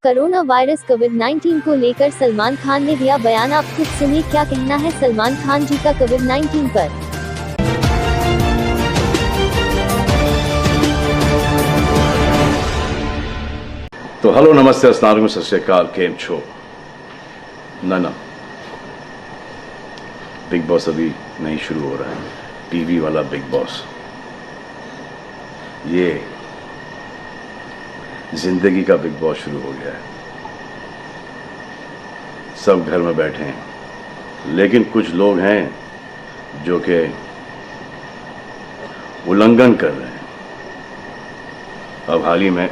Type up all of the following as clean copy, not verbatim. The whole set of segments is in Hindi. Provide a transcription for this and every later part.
कोरोना वायरस कोविड-19 को लेकर सलमान खान ने दिया बयान। आप खुद सुनिए क्या कहना है सलमान खान जी का कोविड-19 पर। तो हेलो, नमस्ते, अस्सलाम वालेकुम, सत श्री अकाल, केम छो। ना बिग बॉस अभी नहीं शुरू हो रहा है, टीवी वाला बिग बॉस। ये जिंदगी का बिग बॉस शुरू हो गया है। सब घर में बैठे हैं, लेकिन कुछ लोग हैं जो कि उल्लंघन कर रहे हैं। अब हाल ही में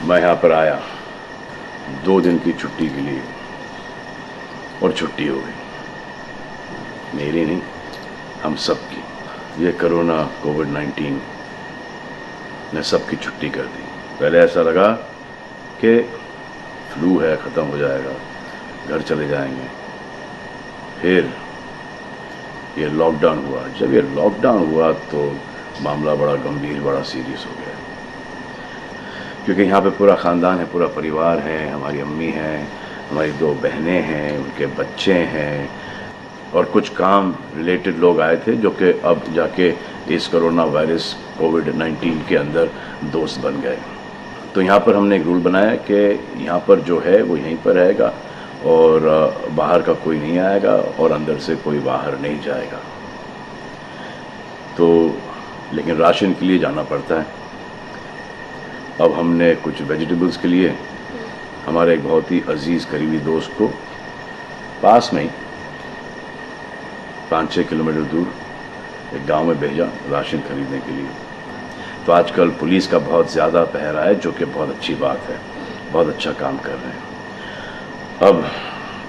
मैं यहाँ पर आया 2 दिन की छुट्टी के लिए, और छुट्टी हो गई। मेरी नहीं, हम सब की। ये कोरोना कोविड-19 ने सबकी छुट्टी कर दी। पहले ऐसा लगा कि फ्लू है, ख़त्म हो जाएगा, घर चले जाएंगे। फिर ये लॉकडाउन हुआ। जब ये लॉकडाउन हुआ तो मामला बड़ा गंभीर, बड़ा सीरियस हो गया, क्योंकि यहाँ पे पूरा ख़ानदान है, पूरा परिवार है। हमारी अम्मी हैं, हमारी 2 बहनें हैं, उनके बच्चे हैं, और कुछ काम रिलेटेड लोग आए थे जो कि अब जाके इस कोरोना वायरस कोविड-19 के अंदर दोस्त बन गए। तो यहाँ पर हमने एक रूल बनाया कि यहाँ पर जो है वो यहीं पर रहेगा, और बाहर का कोई नहीं आएगा, और अंदर से कोई बाहर नहीं जाएगा। तो लेकिन राशन के लिए जाना पड़ता है। अब हमने कुछ वेजिटेबल्स के लिए हमारे एक बहुत ही अजीज़ करीबी दोस्त को पास में ही 5-6 किलोमीटर दूर एक गांव में भेजा राशन खरीदने के लिए। तो आजकल पुलिस का बहुत ज़्यादा पहरा है, जो कि बहुत अच्छी बात है, बहुत अच्छा काम कर रहे हैं। अब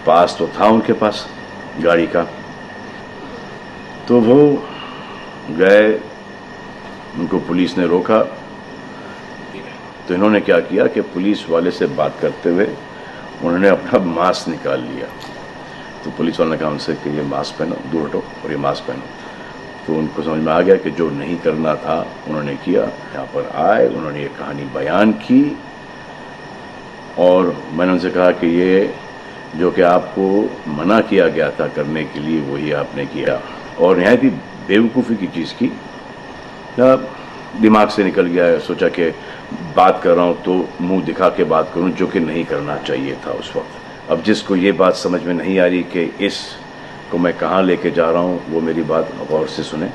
पास तो था उनके पास गाड़ी का, तो वो गए, उनको पुलिस ने रोका। तो इन्होंने क्या किया कि पुलिस वाले से बात करते हुए उन्होंने अपना मास्क निकाल लिया। तो पुलिस वाले ने कहा उनसे कि ये मास्क पहनो, दूर हटो और ये मास्क पहनो। तो उनको समझ में आ गया कि जो नहीं करना था उन्होंने किया। यहाँ पर आए, उन्होंने ये कहानी बयान की, और मैंने उनसे कहा कि ये जो कि आपको मना किया गया था करने के लिए, वही आपने किया, और नहायत ही बेवकूफ़ी की चीज़ की। दिमाग से निकल गया। सोचा कि बात कर रहा हूँ तो मुंह दिखा के बात करूँ, जो कि नहीं करना चाहिए था उस वक्त। अब जिसको ये बात समझ में नहीं आ रही कि इसको मैं कहाँ लेके जा रहा हूँ, वो मेरी बात गौर से सुने।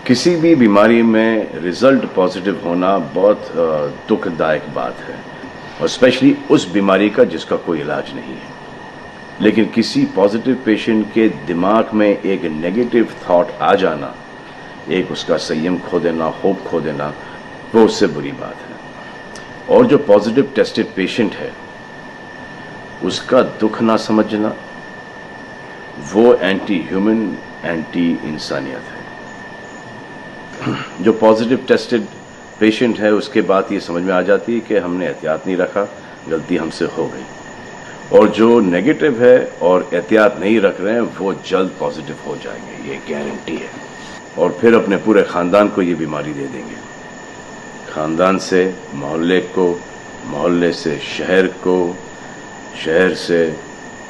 किसी भी बीमारी में रिज़ल्ट पॉजिटिव होना बहुत दुखदायक बात है, और स्पेशली उस बीमारी का जिसका कोई इलाज नहीं है। लेकिन किसी पॉजिटिव पेशेंट के दिमाग में एक नेगेटिव थॉट आ जाना, एक उसका संयम खो देना, होप खो देना, वो उससे बुरी बात है। और जो पॉजिटिव टेस्टेड पेशेंट है, उसका दुख ना समझना, वो एंटी ह्यूमन, एंटी इंसानियत है। जो पॉजिटिव टेस्टेड पेशेंट है, उसके बाद ये समझ में आ जाती है कि हमने एहतियात नहीं रखा, गलती हमसे हो गई। और जो नेगेटिव है और एहतियात नहीं रख रहे हैं, वो जल्द पॉजिटिव हो जाएंगे, ये गारंटी है। और फिर अपने पूरे ख़ानदान को ये बीमारी दे देंगे। ख़ानदान से मोहल्ले को, मोहल्ले से शहर को, शहर से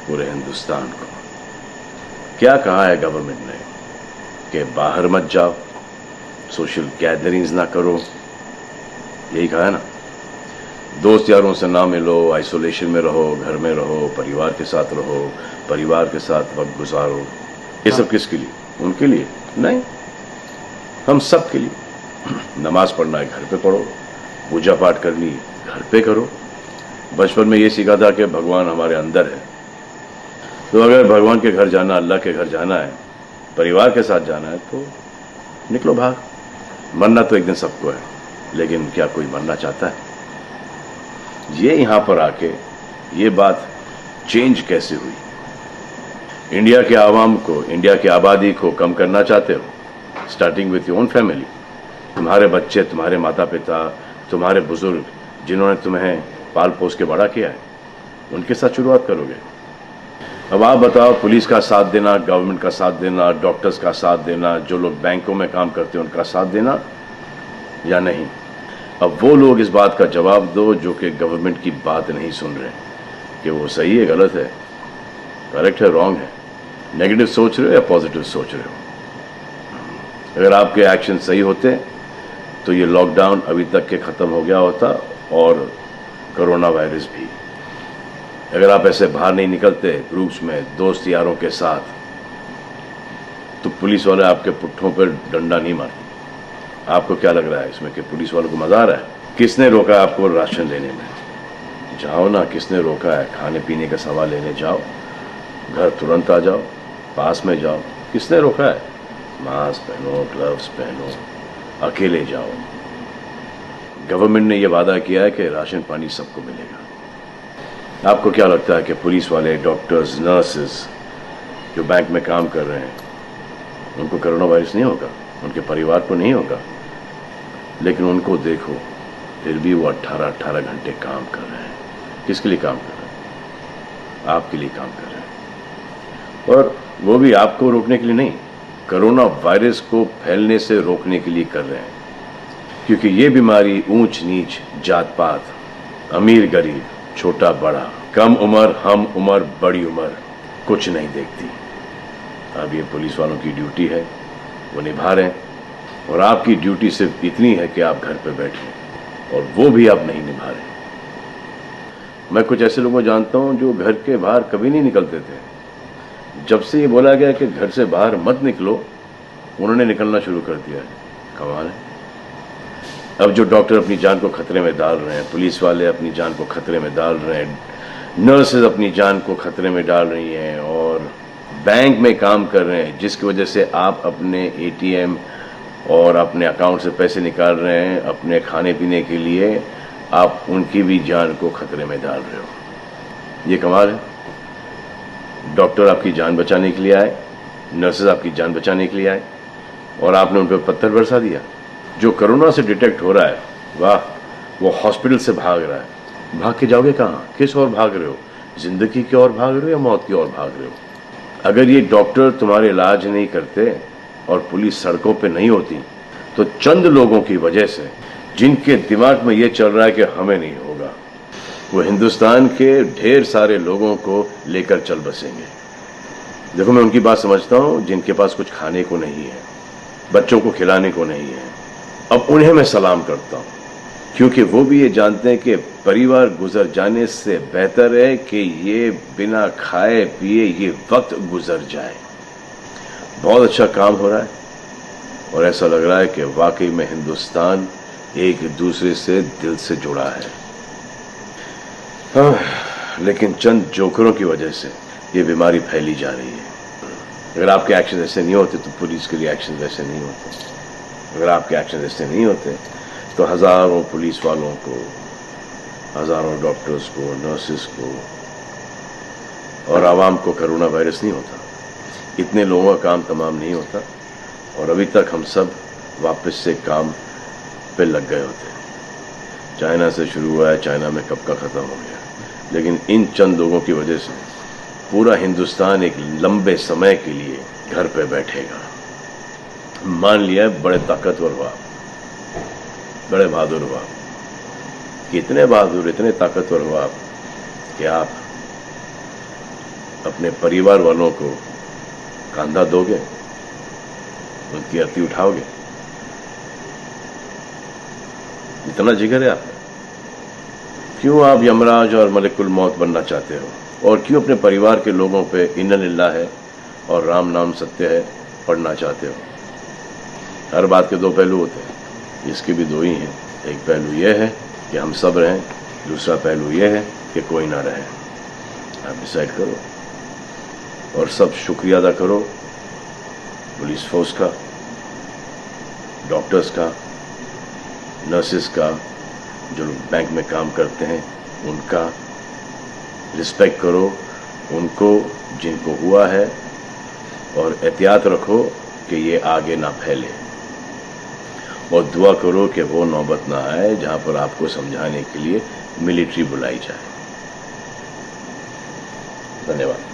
पूरे हिंदुस्तान को। क्या कहा है गवर्नमेंट ने कि बाहर मत जाओ, सोशल गैदरिंग्स ना करो, यही कहा है ना। दोस्त यारों से ना मिलो, आइसोलेशन में रहो, घर में रहो, परिवार के साथ रहो, परिवार के साथ वक्त गुजारो। ये सब किसके लिए? उनके लिए नहीं, हम सब के लिए। नमाज पढ़ना है घर पे पढ़ो, पूजा पाठ करनी घर पे करो। बचपन में ये सीखा था कि भगवान हमारे अंदर है, तो अगर भगवान के घर जाना, अल्लाह के घर जाना है, परिवार के साथ जाना है, तो निकलो भाग। मरना तो एक दिन सबको है, लेकिन क्या कोई मरना चाहता है? ये यहाँ पर आके ये बात चेंज कैसे हुई? इंडिया के आवाम को, इंडिया की आबादी को कम करना चाहते हो? Starting with your own family. तुम्हारे बच्चे, तुम्हारे माता पिता, तुम्हारे बुजुर्ग, जिन्होंने तुम्हें पाल पोस के बड़ा किया है, उनके साथ शुरुआत करोगे। अब आप बताओ, पुलिस का साथ देना, गवर्नमेंट का साथ देना, डॉक्टर्स का साथ देना, जो लोग बैंकों में काम करते हैं उनका साथ देना या नहीं? अब वो लोग इस बात का जवाब दो जो कि गवर्नमेंट की बात नहीं सुन रहे कि वो सही है, गलत है, करेक्ट है, रॉन्ग है, नेगेटिव सोच रहे हो या पॉजिटिव सोच रहे हो। अगर आपके एक्शन सही होते तो ये लॉकडाउन अभी तक के ख़त्म हो गया होता और कोरोना वायरस भी। अगर आप ऐसे बाहर नहीं निकलते ग्रुप्स में दोस्त यारों के साथ, तो पुलिस वाले आपके पुट्ठों पर डंडा नहीं मारते। आपको क्या लग रहा है इसमें कि पुलिस वालों को मजा आ रहा है? किसने रोका आपको राशन लेने में? जाओ ना, किसने रोका है? खाने पीने का सामान लेने जाओ, घर तुरंत आ जाओ, पास में जाओ, किसने रोका है? मास्क पहनो, ग्लव्स पहनो, अकेले जाओ। गवर्नमेंट ने यह वादा किया है कि राशन पानी सबको मिलेगा। आपको क्या लगता है कि पुलिस वाले, डॉक्टर्स, नर्सेस जो बैंक में काम कर रहे हैं, उनको कोरोना वायरस नहीं होगा? उनके परिवार को नहीं होगा? लेकिन उनको देखो, फिर भी वो 18-18 घंटे काम कर रहे हैं। किसके लिए काम कर रहे हैं? आपके लिए काम कर रहे हैं। और वो भी आपको रोकने के लिए नहीं, कोरोना वायरस को फैलने से रोकने के लिए कर रहे हैं। क्योंकि ये बीमारी ऊंच नीच, जात पात, अमीर गरीब, छोटा बड़ा, कम उम्र, हम उम्र, बड़ी उम्र कुछ नहीं देखती। अब ये पुलिस वालों की ड्यूटी है, वो निभा रहे हैं। और आपकी ड्यूटी सिर्फ इतनी है कि आप घर पे बैठे, और वो भी आप नहीं निभा रहे। मैं कुछ ऐसे लोगों को जानता हूं जो घर के बाहर कभी नहीं निकलते थे। जब से ये बोला गया कि घर से बाहर मत निकलो, उन्होंने निकलना शुरू कर दिया है। कमाल है। अब जो डॉक्टर अपनी जान को खतरे में डाल रहे हैं, पुलिस वाले अपनी जान को खतरे में डाल रहे हैं, नर्सेज अपनी जान को खतरे में डाल रही हैं, और बैंक में काम कर रहे हैं, जिसकी वजह से आप अपने एटीएम और अपने अकाउंट से पैसे निकाल रहे हैं अपने खाने पीने के लिए, आप उनकी भी जान को खतरे में डाल रहे हो। ये कमाल है। डॉक्टर आपकी जान बचाने के लिए आए, नर्सेज आपकी जान बचाने के लिए आए, और आपने उन पर पत्थर बरसा दिया। जो कोरोना से डिटेक्ट हो रहा है, वाह, वो हॉस्पिटल से भाग रहा है। भाग के जाओगे कहाँ? किस ओर भाग रहे हो? जिंदगी की ओर भाग रहे हो या मौत की ओर भाग रहे हो? अगर ये डॉक्टर तुम्हारे इलाज नहीं करते और पुलिस सड़कों पे नहीं होती, तो चंद लोगों की वजह से, जिनके दिमाग में ये चल रहा है कि हमें नहीं होगा, वो हिंदुस्तान के ढेर सारे लोगों को लेकर चल बसेंगे। देखो, मैं उनकी बात समझता हूँ जिनके पास कुछ खाने को नहीं है, बच्चों को खिलाने को नहीं है। अब उन्हें मैं सलाम करता हूँ, क्योंकि वो भी ये जानते हैं कि परिवार गुजर जाने से बेहतर है कि ये बिना खाए पिए ये वक्त गुजर जाए। बहुत अच्छा काम हो रहा है, और ऐसा लग रहा है कि वाकई में हिंदुस्तान एक दूसरे से दिल से जुड़ा है। हाँ, लेकिन चंद जोकरों की वजह से ये बीमारी फैली जा रही है। अगर आपके एक्शन ऐसे नहीं होते तो पुलिस के लिए एक्शन वैसे नहीं होते। अगर आपके एक्शन ऐसे नहीं होते तो हजारों पुलिस वालों को, हजारों डॉक्टर्स को, नर्सेस को और आवाम को कोरोना वायरस नहीं होता। इतने लोगों का काम तमाम नहीं होता, और अभी तक हम सब वापस से काम पे लग गए होते। चाइना से शुरू हुआ है, चाइना में कब का ख़त्म हो गया। लेकिन इन चंद लोगों की वजह से पूरा हिंदुस्तान एक लंबे समय के लिए घर पे बैठेगा। मान लिया बड़े ताकतवर हुआ, बड़े बहादुर हुआ। कितने बहादुर, इतने ताकतवर हुआ आप कि आप अपने परिवार वालों को कंधा दोगे, उनकी अर्थी उठाओगे। इतना जिगर है आप। क्यों आप यमराज और मलिकुल मौत बनना चाहते हो? और क्यों अपने परिवार के लोगों पे इन्ना लिल्लाह है और राम नाम सत्य है पढ़ना चाहते हो? हर बात के दो पहलू होते हैं, इसके भी दो ही हैं। एक पहलू यह है कि हम सब रहें, दूसरा पहलू यह है कि कोई ना रहे। आप डिसाइड करो, और सब शुक्रिया अदा करो पुलिस फोर्स का, डॉक्टर्स का, नर्सेस का, जो लोग बैंक में काम करते हैं उनका रिस्पेक्ट करो, उनको जिनको हुआ है, और एहतियात रखो कि ये आगे ना फैले, और दुआ करो कि वो नौबत ना आए जहां पर आपको समझाने के लिए मिलिट्री बुलाई जाए। धन्यवाद।